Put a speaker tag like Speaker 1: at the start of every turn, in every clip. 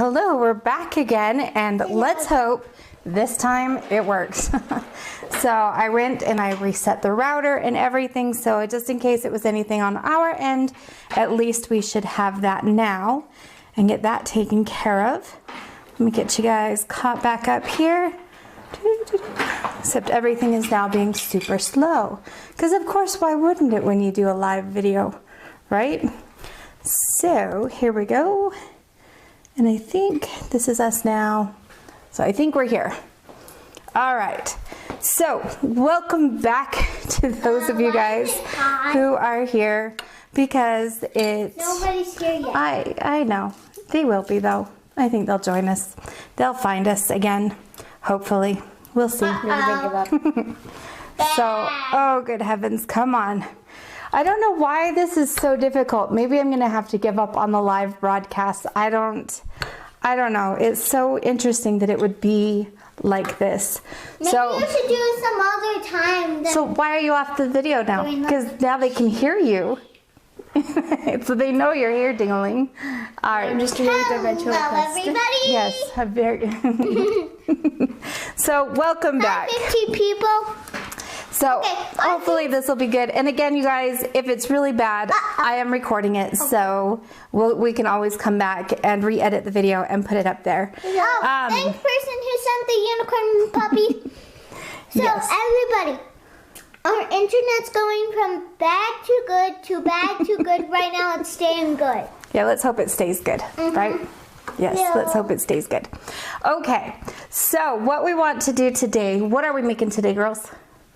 Speaker 1: hello, we're back again, and let's hope this time it works. So I went and I reset the router and everything, so just in case it was anything on our end, at least we should have that now and get that taken care of. Let me get you guys caught back up here. Except everything is now being super slow, because of course, why wouldn't it when you do a live video, right? So here we go, and I think this is us now, so I think we're here. All right, so welcome back to those of you guys who are here, because it's
Speaker 2: nobody's here yet.
Speaker 1: I know they will be, though. I think they'll join us. They'll find us again, hopefully. We'll see. So, oh good heavens, come on. I don't know why this is so difficult. Maybe I'm gonna have to give up on the live broadcast. I don't know. It's so interesting that it would be like this.
Speaker 2: Maybe
Speaker 1: so,
Speaker 2: you should do it some other time.
Speaker 1: So why are you off the video now? Because now they can hear you. So they know you're here, Dingling. All right.
Speaker 3: I'm just a really good ventriloquist.
Speaker 2: Everybody.
Speaker 1: Yes, I'm very. So welcome back.
Speaker 2: 50 people.
Speaker 1: So hopefully this will be good. And again, you guys, if it's really bad, I am recording it, so we can always come back and re-edit the video and put it up there.
Speaker 2: Thanks, person who sent the unicorn puppy. So
Speaker 1: yes.
Speaker 2: Everybody, our internet's going from bad to good to bad to good. Right now, it's staying good.
Speaker 1: Yeah, let's hope it stays good, right? Yes, let's hope it stays good. Okay, so what we want to do today, what are we making today, girls?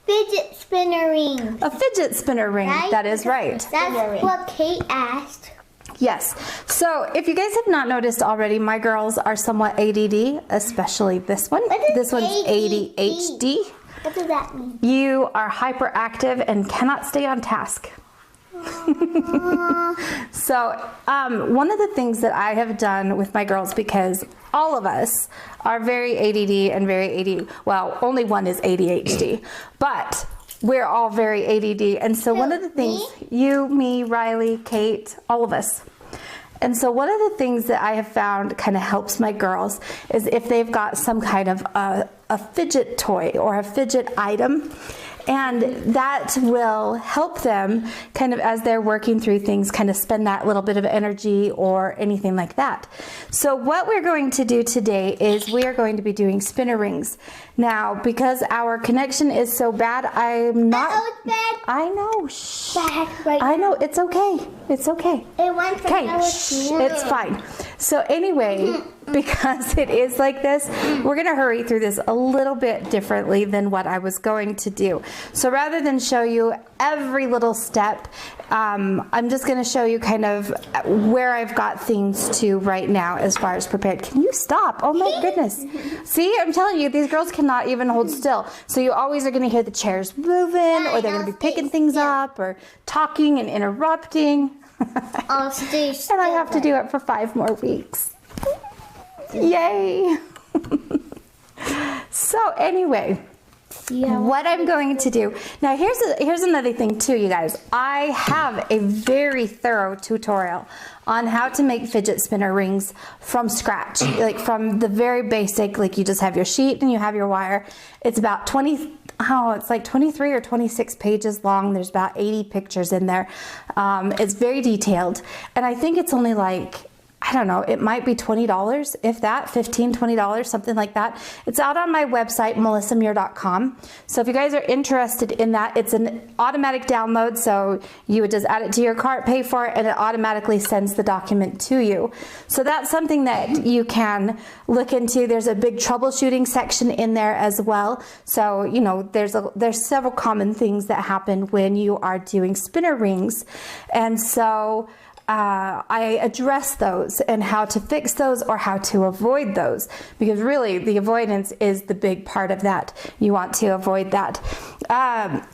Speaker 2: Fidget spinner ring.
Speaker 1: A fidget spinner ring,
Speaker 2: Right?
Speaker 1: that is right.
Speaker 2: That's what Kate asked.
Speaker 1: Yes, so if you guys have not noticed already, my girls are somewhat ADD, especially this one.
Speaker 2: What is
Speaker 1: This one's
Speaker 2: ADD?
Speaker 1: ADHD.
Speaker 2: What does that mean?
Speaker 1: You are hyperactive and cannot stay on task. So one of the things that I have done with my girls, because all of us are very ADD and very ADD, well, only one is ADHD, but we're all very ADD. And so one of the things, you, me, Riley, Kate, all of us. And so one of the things that I have found kind of helps my girls is if they've got some kind of a fidget toy or a fidget item, and that will help them kind of as they're working through things, kind of spend that little bit of energy or anything like that. So what we're going to do today is we are going to be doing spinner rings. Now, because our connection is so bad, I'm not...
Speaker 2: Oh, it's bad.
Speaker 1: I know. Shh.
Speaker 2: Bad right
Speaker 1: I know. It's okay. It's okay.
Speaker 2: It went from
Speaker 1: Okay. Shh. It's fine. So anyway, because it is like this, we're going to hurry through this a little bit differently than what I was going to do. So rather than show you every little step, I'm just going to show you kind of where I've got things to right now as far as prepared. Can you stop? Oh my goodness. See, I'm telling you, these girls cannot even hold still. So you always are going to hear the chairs moving, or they're going to be picking things up or talking and interrupting.
Speaker 2: I'll stay still.
Speaker 1: And I have to do it for 5 more weeks. Yay! So anyway, what I'm going to do now, here's another thing too, you guys. I have a very thorough tutorial on how to make fidget spinner rings from scratch, like from the very basic, like you just have your sheet and you have your wire. It's about 23 or 26 pages long. There's about 80 pictures in there. It's very detailed, and I think it's only like, I don't know, it might be $20, if that, $15, $20, something like that. It's out on my website, melissamuir.com. So if you guys are interested in that, it's an automatic download. So you would just add it to your cart, pay for it, and it automatically sends the document to you. So that's something that you can look into. There's a big troubleshooting section in there as well. So, you know, there's several common things that happen when you are doing spinner rings. And so I address those and how to fix those or how to avoid those, because really the avoidance is the big part of that. You want to avoid that.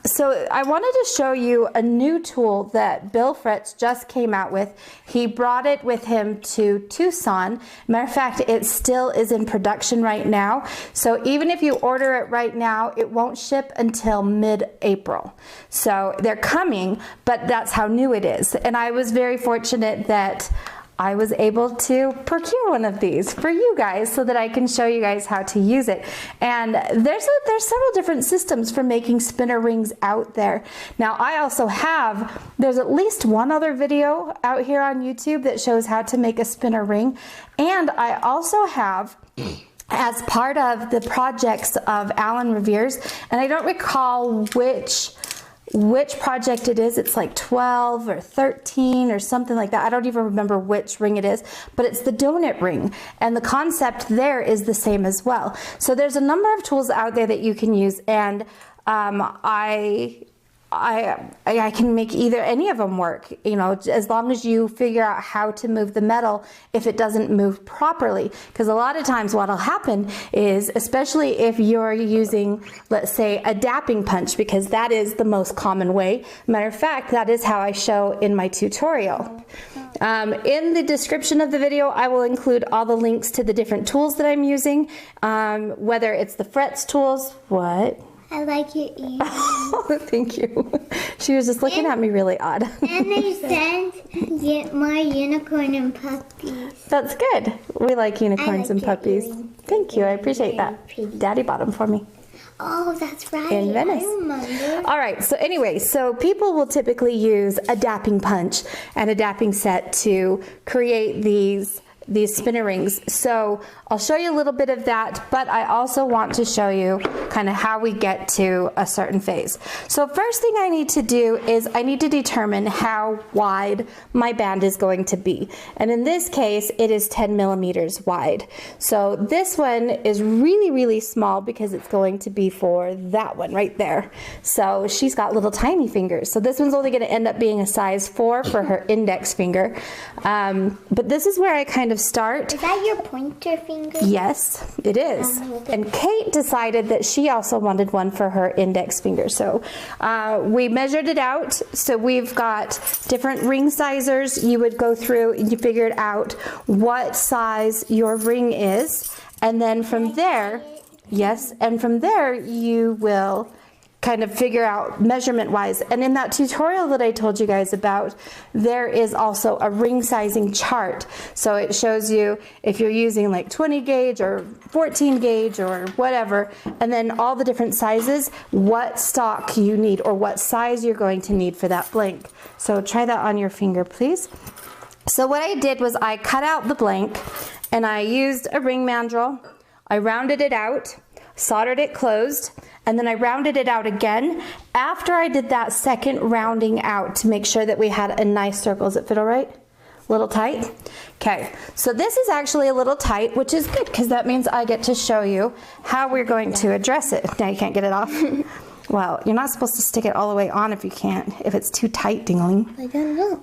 Speaker 1: So I wanted to show you a new tool that Bill Fritz just came out with. He brought it with him to Tucson. Matter of fact, it still is in production right now. So even if you order it right now, it won't ship until mid-April. So they're coming, but that's how new it is. And I was very fortunate that I was able to procure one of these for you guys so that I can show you guys how to use it. And there's several different systems for making spinner rings out there. Now I also have, there's at least one other video out here on YouTube that shows how to make a spinner ring. And I also have, as part of the projects of Alan Revere's, and I don't recall which project it is. It's like 12 or 13 or something like that. I don't even remember which ring it is, but it's the donut ring, and the concept there is the same as well. So there's a number of tools out there that you can use, and I can make any of them work, you know, as long as you figure out how to move the metal if it doesn't move properly. Because a lot of times what'll happen is, especially if you're using, let's say, a dapping punch, because that is the most common way. Matter of fact, that is how I show in my tutorial. In the description of the video, I will include all the links to the different tools that I'm using, whether it's the frets tools. What?
Speaker 2: I like your ears.
Speaker 1: Oh, thank you. She was just looking at me really odd.
Speaker 2: And they sent my unicorn and puppies.
Speaker 1: That's good. We like unicorns and puppies.
Speaker 2: Earrings.
Speaker 1: Thank you. I appreciate that.
Speaker 2: Pretty.
Speaker 1: Daddy bought them for me.
Speaker 2: Oh, that's right.
Speaker 1: In Venice.
Speaker 2: I remember.
Speaker 1: All right. So anyway, so people will typically use a dapping punch and a dapping set to create these spinner rings. So I'll show you a little bit of that, but I also want to show you kind of how we get to a certain phase. So first thing I need to do is I need to determine how wide my band is going to be. And in this case, it is 10 millimeters wide. So this one is really, really small because it's going to be for that one right there. So she's got little tiny fingers. So this one's only going to end up being a size 4 for her index finger. But this is where I kind of start.
Speaker 2: Is that your pointer finger?
Speaker 1: Yes, it is. And Kate decided that she also wanted one for her index finger. So we measured it out. So we've got different ring sizers. You would go through and you figured out what size your ring is. And then from there, yes, and from there you will kind of figure out measurement wise. And in that tutorial that I told you guys about, there is also a ring sizing chart. So it shows you if you're using like 20 gauge or 14 gauge or whatever, and then all the different sizes, what stock you need or what size you're going to need for that blank. So try that on your finger, please. So what I did was I cut out the blank and I used a ring mandrel. I rounded it out, soldered it closed, and then I rounded it out again after I did that second rounding out to make sure that we had a nice circle. Does it fit all right? A little tight? Okay, so this is actually a little tight, which is good because that means I get to show you how we're going to address it. Now you can't get it off. Well, you're not supposed to stick it all the way on if you can't, if it's too tight, dingling.
Speaker 2: I don't know.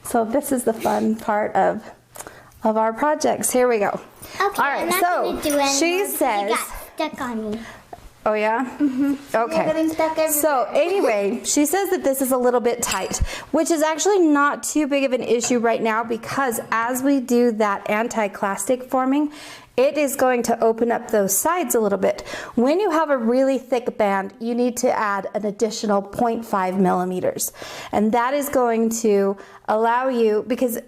Speaker 1: So this is the fun part of our projects. Here we go.
Speaker 2: Okay,
Speaker 1: all right,
Speaker 2: I'm not gonna do it
Speaker 1: she
Speaker 2: anymore.
Speaker 1: says,
Speaker 2: You got stuck on me.
Speaker 1: oh yeah?
Speaker 2: You're
Speaker 1: Okay.
Speaker 2: getting stuck everywhere.
Speaker 1: So anyway, she says that this is a little bit tight, which is actually not too big of an issue right now because as we do that anti-clastic forming, it is going to open up those sides a little bit. When you have a really thick band, you need to add an additional 0.5 millimeters. And that is going to allow you, because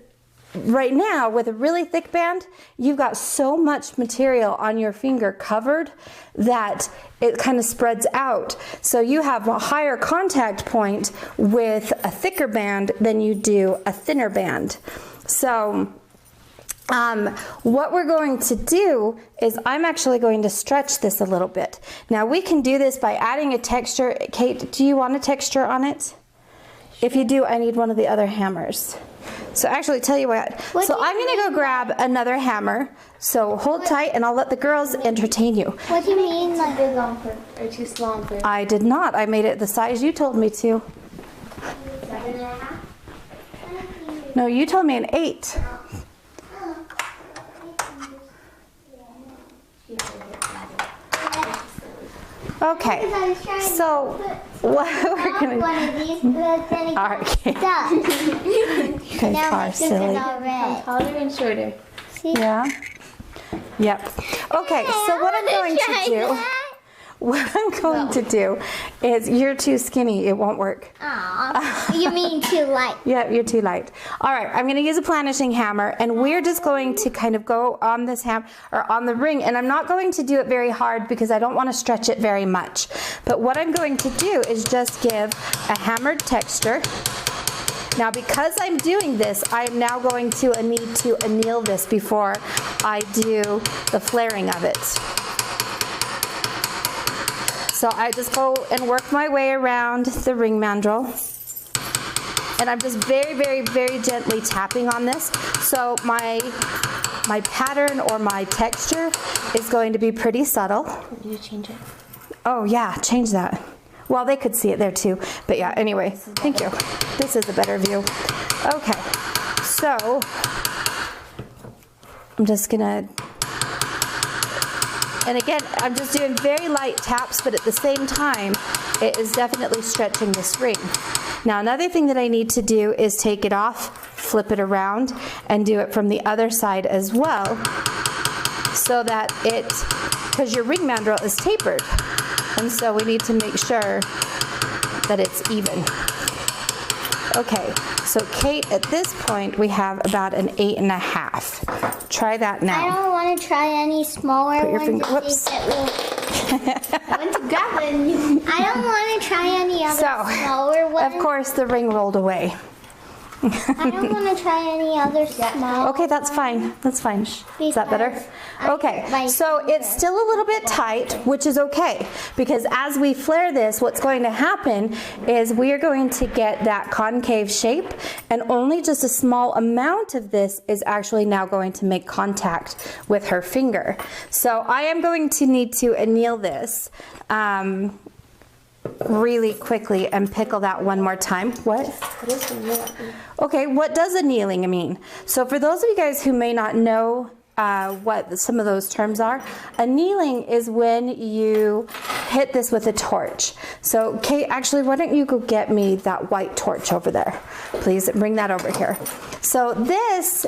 Speaker 1: right now with a really thick band, you've got so much material on your finger covered that it kind of spreads out. So you have a higher contact point with a thicker band than you do a thinner band. So what we're going to do is I'm actually going to stretch this a little bit. Now we can do this by adding a texture. Kate, do you want a texture on it? If you do, I need one of the other hammers. So actually, tell you what. So I'm going to go grab another hammer. So hold tight and I'll let the girls entertain you.
Speaker 2: What do you mean, like
Speaker 3: Big on or too small on purpose?
Speaker 1: I did not. I made it the size you told me to.
Speaker 3: 7.5?
Speaker 1: No, you told me an 8. Okay, so what we're gonna
Speaker 2: one of these, but then it
Speaker 1: all right, Kate.
Speaker 2: stuck.
Speaker 1: You guys
Speaker 2: Now
Speaker 1: are
Speaker 2: my
Speaker 1: silly.
Speaker 2: finger's all red.
Speaker 3: Taller and shorter.
Speaker 2: See?
Speaker 1: Yeah. Yep. Okay, so what I'm going to do. what I'm going to do is, you're too skinny, it won't work.
Speaker 2: Aw, you mean too light.
Speaker 1: Yeah, you're too light. All right, I'm gonna use a planishing hammer, and we're just going to kind of go on this or on the ring, and I'm not going to do it very hard because I don't want to stretch it very much. But what I'm going to do is just give a hammered texture. Now, because I'm doing this, I am now going to need to anneal this before I do the flaring of it. So I just go and work my way around the ring mandrel. And I'm just very, very, very gently tapping on this. So my pattern or my texture is going to be pretty subtle.
Speaker 3: Did you change it?
Speaker 1: Oh yeah, change that. Well, they could see it there too. But yeah, anyway, thank you. This is a better view. Okay, so I'm just gonna, and again, I'm just doing very light taps, but at the same time, it is definitely stretching this ring. Now, another thing that I need to do is take it off, flip it around, and do it from the other side as well, so that because your ring mandrel is tapered, and so we need to make sure that it's even. Okay, so Kate, at this point, we have about an 8.5. Try that now.
Speaker 2: I don't want to try any smaller
Speaker 1: Put your
Speaker 2: ones.
Speaker 1: finger, whoops.
Speaker 3: I went to grab it and you...
Speaker 2: I don't want to try any other
Speaker 1: So,
Speaker 2: smaller ones.
Speaker 1: of course, the ring rolled away.
Speaker 2: I don't want to try any other small.
Speaker 1: Okay, that's fine. That's fine. Is that better?
Speaker 2: Because I
Speaker 1: Okay,
Speaker 2: hurt my
Speaker 1: so it's still a little bit tight, which is okay, because as we flare this, what's going to happen is we are going to get that concave shape, and only just a small amount of this is actually now going to make contact with her finger. So I am going to need to anneal this really quickly and pickle that one more time. What? Okay, what does annealing mean? So for those of you guys who may not know what some of those terms are, annealing is when you hit this with a torch. So Kate, actually, why don't you go get me that white torch over there? Please bring that over here. So this,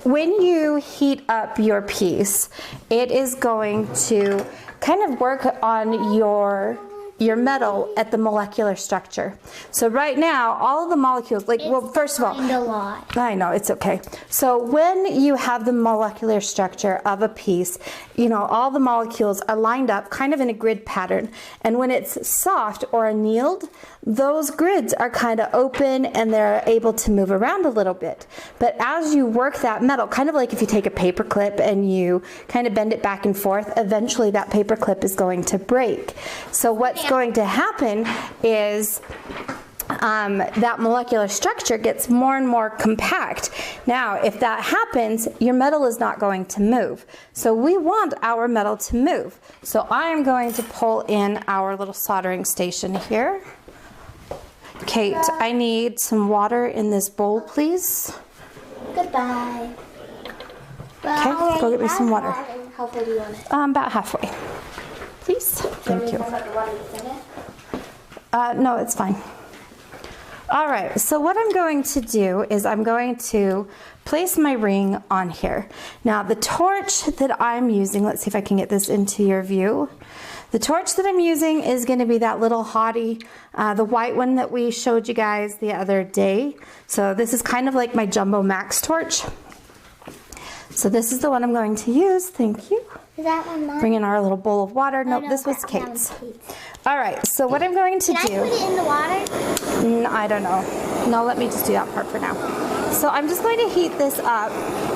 Speaker 1: when you heat up your piece, it is going to kind of work on your metal at the molecular structure. So right now, all of the molecules, well, first of all,
Speaker 2: a lot.
Speaker 1: I know, it's okay. So when you have the molecular structure of a piece, you know, all the molecules are lined up kind of in a grid pattern. And when it's soft or annealed, those grids are kind of open and they're able to move around a little bit. But as you work that metal, kind of like if you take a paper clip and you kind of bend it back and forth, eventually that paper clip is going to break. So what's going to happen is that molecular structure gets more and more compact. Now, if that happens, your metal is not going to move. So we want our metal to move. So I am going to pull in our little soldering station here. Kate, I need some water in this bowl, please.
Speaker 2: Goodbye.
Speaker 1: Okay, go get me some water.
Speaker 3: How full do you want it?
Speaker 1: About halfway. Please. Thank you. No, it's fine. All right, so what I'm going to do is I'm going to place my ring on here. Now, the torch that I'm using, let's see if I can get this into your view. The torch that I'm using is going to be that little Hottie, the white one that we showed you guys the other day. So this is kind of like my Jumbo Max torch. So this is the one I'm going to use. Thank you.
Speaker 2: Is that one mine?
Speaker 1: Bring in our little bowl of water. Nope,
Speaker 2: no,
Speaker 1: this was
Speaker 2: that
Speaker 1: Kate's.
Speaker 2: one's Kate's.
Speaker 1: All right, so what I'm going to
Speaker 2: Can
Speaker 1: do...
Speaker 2: I put it in the water?
Speaker 1: I don't know. No, let me just do that part for now. So I'm just going to heat this up,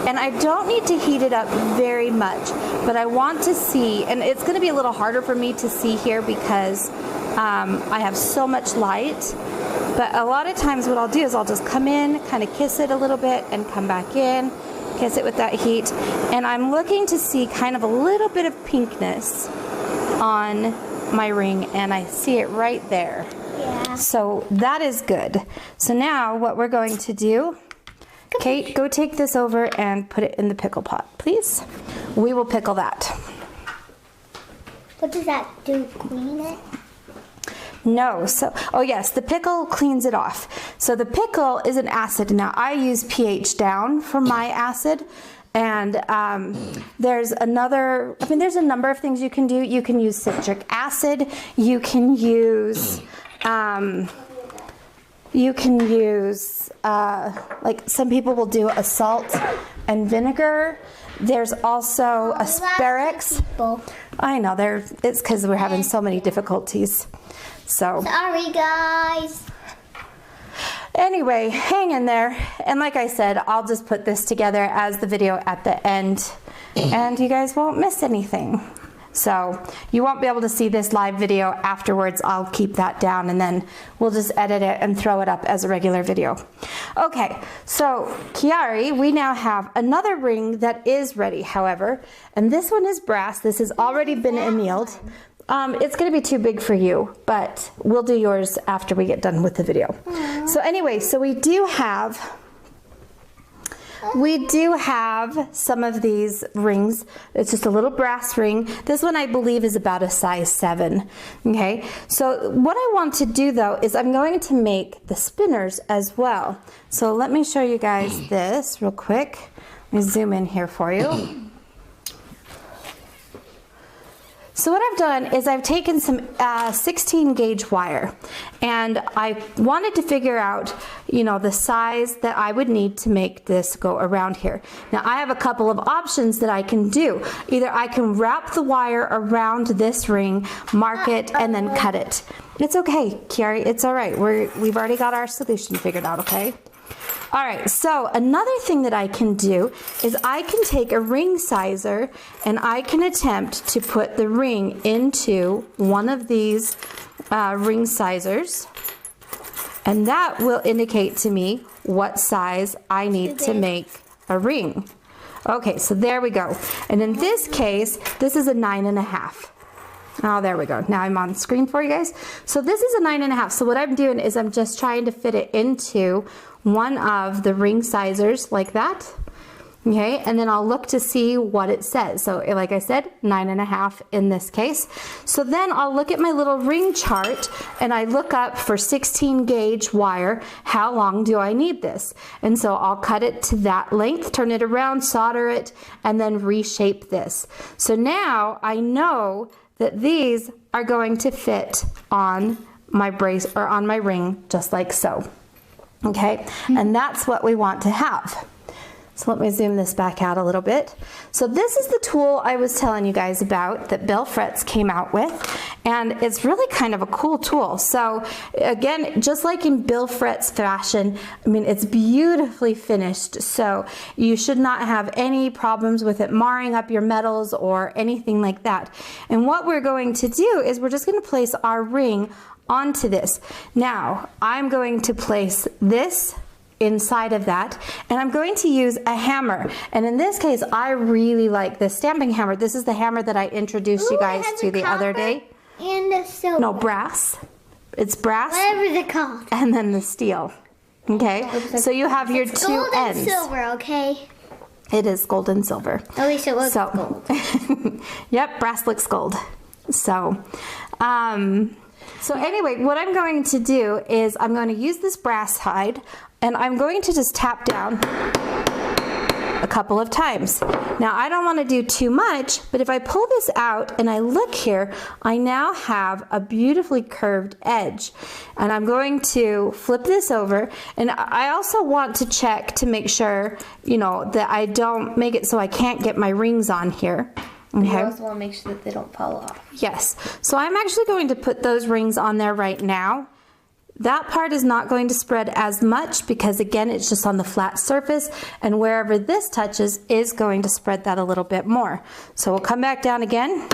Speaker 1: and I don't need to heat it up very much, but I want to see, and it's going to be a little harder for me to see here because I have so much light, but a lot of times what I'll do is I'll just come in, kind of kiss it a little bit, and come back in, kiss it with that heat, and I'm looking to see kind of a little bit of pinkness on my ring, and I see it right there.
Speaker 2: Yeah.
Speaker 1: So that is good. So now what we're going to do, Kate, go take this over and put it in the pickle pot, please. We will pickle that.
Speaker 2: What does that do? Clean it?
Speaker 1: No, so, oh yes, the pickle cleans it off. So the pickle is an acid. Now I use pH down for my acid. And there's a number of things you can do. You can use citric acid. You can use, like some people will do a salt and vinegar. There's also asparagus. I know, it's because we're having so many difficulties. So
Speaker 2: sorry, guys.
Speaker 1: Anyway, hang in there. And like I said, I'll just put this together as the video at the end, and you guys won't miss anything. So you won't be able to see this live video afterwards. I'll keep that down, and then we'll just edit it and throw it up as a regular video. Okay, so Chiari, we now have another ring that is ready, however, and this one is brass. This has already been annealed. It's going to be too big for you, but we'll do yours after we get done with the video. So anyway, so we do have some of these rings. It's just a little brass ring. This one I believe is about a size 7. Okay, so what I want to do though is I'm going to make the spinners as well. So let me show you guys this real quick. Let me zoom in here for you. So what I've done is I've taken some 16 gauge wire, and I wanted to figure out, you know, the size that I would need to make this go around here. Now I have a couple of options that I can do. Either I can wrap the wire around this ring, mark it, and then cut it. It's okay, Chiari, it's all right. We've already got our solution figured out, okay? All right, so another thing that I can do is I can take a ring sizer and I can attempt to put the ring into one of these ring sizers, and that will indicate to me what size I need to make a ring. Okay, so there we go. And in this case, this is a 9.5. Oh, there we go. Now I'm on screen for you guys. So this is a 9.5. So what I'm doing is I'm just trying to fit it into one of the ring sizers like that. Okay, and then I'll look to see what it says. So like I said, 9.5 in this case. So then I'll look at my little ring chart and I look up for 16 gauge wire, how long do I need this? And so I'll cut it to that length, turn it around, solder it, and then reshape this. So now I know that these are going to fit on my brace or on my ring just like so. Okay, and that's what we want to have. So let me zoom this back out a little bit. So this is the tool I was telling you guys about that Bill Fretz came out with, and it's really kind of a cool tool. So again, just like in Bill Fretz fashion, I mean, it's beautifully finished, so you should not have any problems with it marring up your metals or anything like that. And what we're going to do is we're just going to place our ring onto this. Now, I'm going to place this inside of that, and I'm going to use a hammer. And in this case, I really like this stamping hammer. This is the hammer that I introduced you guys to the other day.
Speaker 2: And the silver.
Speaker 1: No, brass. It's brass.
Speaker 2: Whatever it's called.
Speaker 1: And then the steel. Okay, so you have your two
Speaker 2: gold
Speaker 1: ends.
Speaker 2: And silver, okay?
Speaker 1: It is gold and silver.
Speaker 2: At least it looks gold.
Speaker 1: Yep, brass looks gold. So anyway, what I'm going to do is I'm going to use this brass hide, and I'm going to just tap down a couple of times. Now, I don't want to do too much, but if I pull this out and I look here, I now have a beautifully curved edge. And I'm going to flip this over, and I also want to check to make sure, you know, that I don't make it so I can't get my rings on here. Okay.
Speaker 3: You also want to make sure that they don't fall off.
Speaker 1: Yes. So I'm actually going to put those rings on there right now. That part is not going to spread as much because, again, it's just on the flat surface, and wherever this touches is going to spread that a little bit more. So we'll come back down again.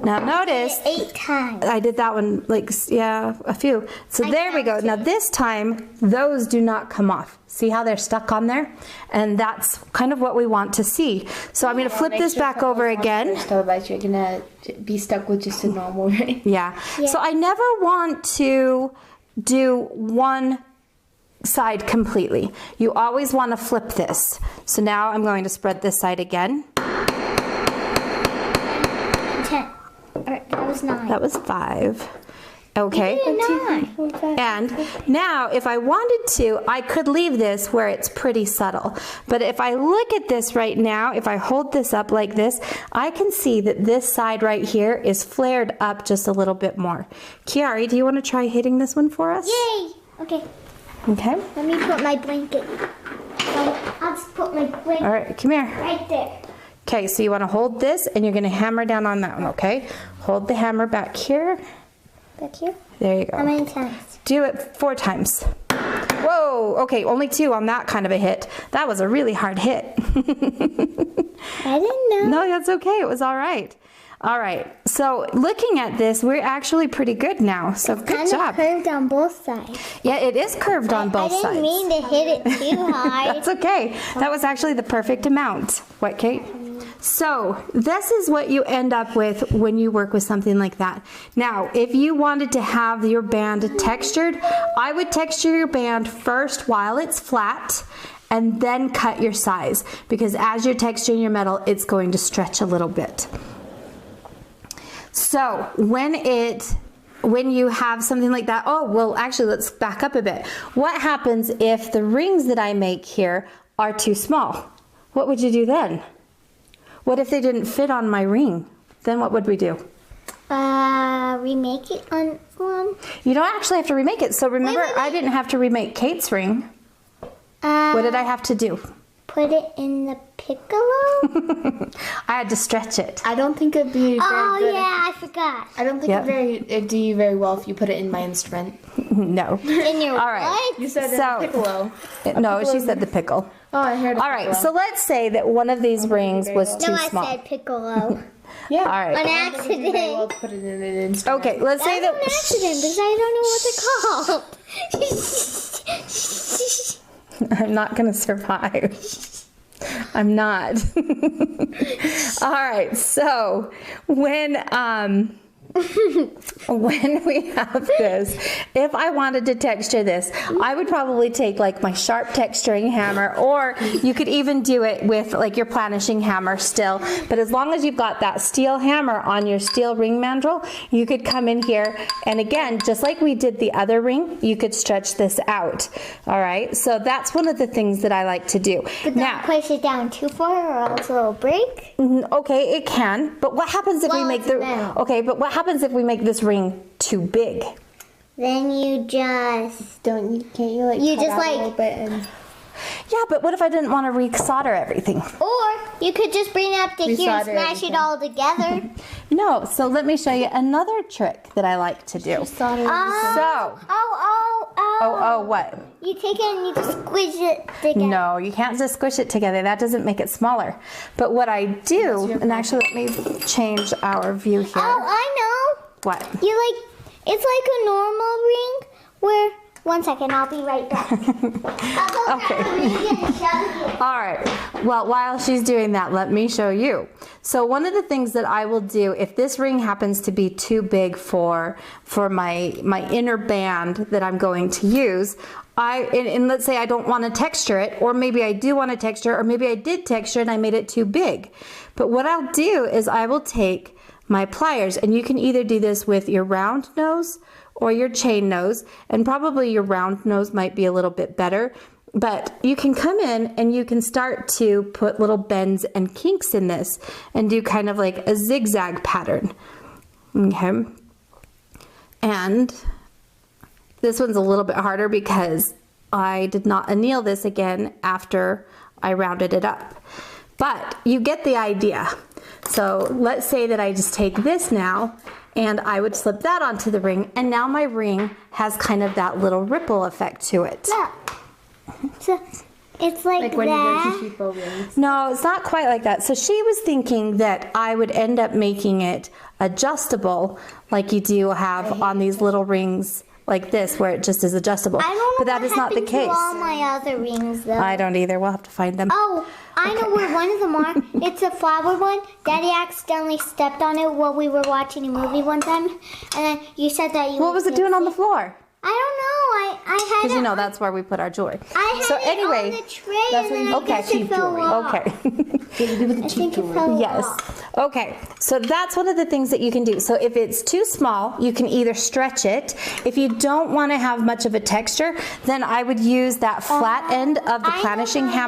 Speaker 1: Now notice
Speaker 2: 8 times.
Speaker 1: I did that one like, yeah, a few. So there we go. Now this time, those do not come off. See how they're stuck on there? And that's kind of what we want to see. So I'm going to flip this back over again.
Speaker 3: Otherwise you're going to be stuck with just a normal ring.
Speaker 1: Yeah. So I never want to do one side completely. You always want to flip this. So now I'm going to spread this side again.
Speaker 2: 10. That was 9.
Speaker 1: That was 5. Okay. And now if I wanted to, I could leave this where it's pretty subtle. But if I look at this right now, if I hold this up like this, I can see that this side right here is flared up just a little bit more. Kiari, do you want to try hitting this one for us?
Speaker 2: Yay! Okay.
Speaker 1: Okay.
Speaker 2: Let me put my blanket. I'll just put my blanket
Speaker 1: All right, come here.
Speaker 2: right there.
Speaker 1: Okay, so you want to hold this and you're going to hammer down on that one, okay? Hold the hammer back here.
Speaker 2: Back here?
Speaker 1: There you go.
Speaker 2: How many times?
Speaker 1: Do it 4 times. Whoa, okay, only 2 on that kind of a hit. That was a really hard hit.
Speaker 2: I didn't know.
Speaker 1: No, that's okay. It was all right. All right, so looking at this, we're actually pretty good now. So good job.
Speaker 2: Curved on both sides.
Speaker 1: Yeah, it is curved on both sides.
Speaker 2: I didn't mean to hit it too hard.
Speaker 1: That's okay. That was actually the perfect amount. What, Kate? So this is what you end up with when you work with something like that. Now, if you wanted to have your band textured, I would texture your band first while it's flat and then cut your size, because as you're texturing your metal, it's going to stretch a little bit. So when you have something like that, oh, well, actually, let's back up a bit. What happens if the rings that I make here are too small? What would you do then? What if they didn't fit on my ring? Then what would we do?
Speaker 2: Remake it on
Speaker 1: You don't actually have to remake it. So remember,
Speaker 2: wait.
Speaker 1: I didn't have to remake Kate's ring. What did I have to do?
Speaker 2: Put it in the piccolo?
Speaker 1: I had to stretch it.
Speaker 3: I don't think it'd be very
Speaker 2: Oh,
Speaker 3: good.
Speaker 2: yeah, I forgot.
Speaker 3: I don't think it'd do you very well if you put it in my instrument.
Speaker 1: No.
Speaker 2: In your
Speaker 1: All right.
Speaker 2: what?
Speaker 3: You said
Speaker 1: So-
Speaker 3: piccolo.
Speaker 1: No, she said the pickle.
Speaker 3: Oh, I heard.
Speaker 1: All right, so let's say that one of these rings was too
Speaker 2: No, I
Speaker 1: small.
Speaker 2: said piccolo.
Speaker 3: yeah.
Speaker 1: All right.
Speaker 2: On
Speaker 3: Very well
Speaker 2: accident.
Speaker 3: to put it in an instrument.
Speaker 1: Okay, let's say
Speaker 2: That's
Speaker 1: that.
Speaker 2: an accident because I don't know what it's called.
Speaker 1: I'm not going to survive. I'm not. All right, so when we have this, if I wanted to texture this, I would probably take like my sharp texturing hammer, or you could even do it with like your planishing hammer still. But as long as you've got that steel hammer on your steel ring mandrel, you could come in here and again, just like we did the other ring, you could stretch this out. All right, so that's one of the things that I like to do.
Speaker 2: But don't push it down too far or else it'll break.
Speaker 1: Okay, it can, but what happens if we
Speaker 2: Well,
Speaker 1: make
Speaker 2: it's
Speaker 1: the
Speaker 2: metal.
Speaker 1: okay? But what happens if we make this ring too big?
Speaker 2: Then you just
Speaker 3: Can't you like
Speaker 2: You
Speaker 3: cut
Speaker 2: just,
Speaker 3: out
Speaker 2: like-
Speaker 3: a little bit and
Speaker 1: Yeah, but what if I didn't want to re-solder everything?
Speaker 2: or you could just bring it up to here and
Speaker 3: Resolder
Speaker 2: smash
Speaker 3: everything.
Speaker 2: it all together.
Speaker 1: No, so let me show you another trick that I like to do.
Speaker 3: solder.
Speaker 1: Oh, what?
Speaker 2: You take it and you just squish it together.
Speaker 1: No, you can't just squish it together. That doesn't make it smaller. But what I do, and actually let me change our view here.
Speaker 2: Oh, I know.
Speaker 1: What?
Speaker 2: It's like a normal ring where. One second, I'll be right back. I'll go grab the ring and shove it.
Speaker 1: All right. Well, while she's doing that, let me show you. So one of the things that I will do, if this ring happens to be too big for my inner band that I'm going to use, and let's say I don't want to texture it, or maybe I do want to texture, or maybe I did texture and I made it too big. But what I'll do is I will take my pliers, and you can either do this with your round nose or your chain nose, and probably your round nose might be a little bit better, but you can come in and you can start to put little bends and kinks in this and do kind of like a zigzag pattern. Okay. And this one's a little bit harder because I did not anneal this again after I rounded it up. But you get the idea. So let's say that I just take this now and I would slip that onto the ring, and now my ring has kind of that little ripple effect to it.
Speaker 2: Look. So it's like
Speaker 3: when
Speaker 2: that.
Speaker 3: you go to cheapo rings.
Speaker 1: No, it's not quite like that. So she was thinking that I would end up making it adjustable like you do have on these little rings like this, where it just is adjustable.
Speaker 2: I don't know
Speaker 1: but that
Speaker 2: what
Speaker 1: is not the
Speaker 2: happened
Speaker 1: case.
Speaker 2: to all my other rings, though.
Speaker 1: I don't either. We'll have to find them.
Speaker 2: Oh, I know where one of them are. It's a flower one. Daddy accidentally stepped on it while we were watching a movie one time, and then you said that you.
Speaker 1: What was it doing on the floor?
Speaker 2: I don't know. I had
Speaker 1: Because
Speaker 2: it
Speaker 1: you know
Speaker 2: on,
Speaker 1: that's where we put our jewelry.
Speaker 2: I had
Speaker 1: So
Speaker 2: it
Speaker 1: anyway,
Speaker 2: on the tray
Speaker 3: that's
Speaker 2: and
Speaker 3: what you
Speaker 2: then
Speaker 3: get
Speaker 2: I guess
Speaker 3: cheap
Speaker 2: it fell
Speaker 3: jewelry.
Speaker 2: off.
Speaker 1: okay.
Speaker 2: I think it fell
Speaker 1: Yes.
Speaker 2: off.
Speaker 1: Okay. So that's one of the things that you can do. So if it's too small, you can either stretch it. If you don't want to have much of a texture, then I would use that flat end of the
Speaker 2: I know
Speaker 1: planishing
Speaker 2: how
Speaker 1: hammer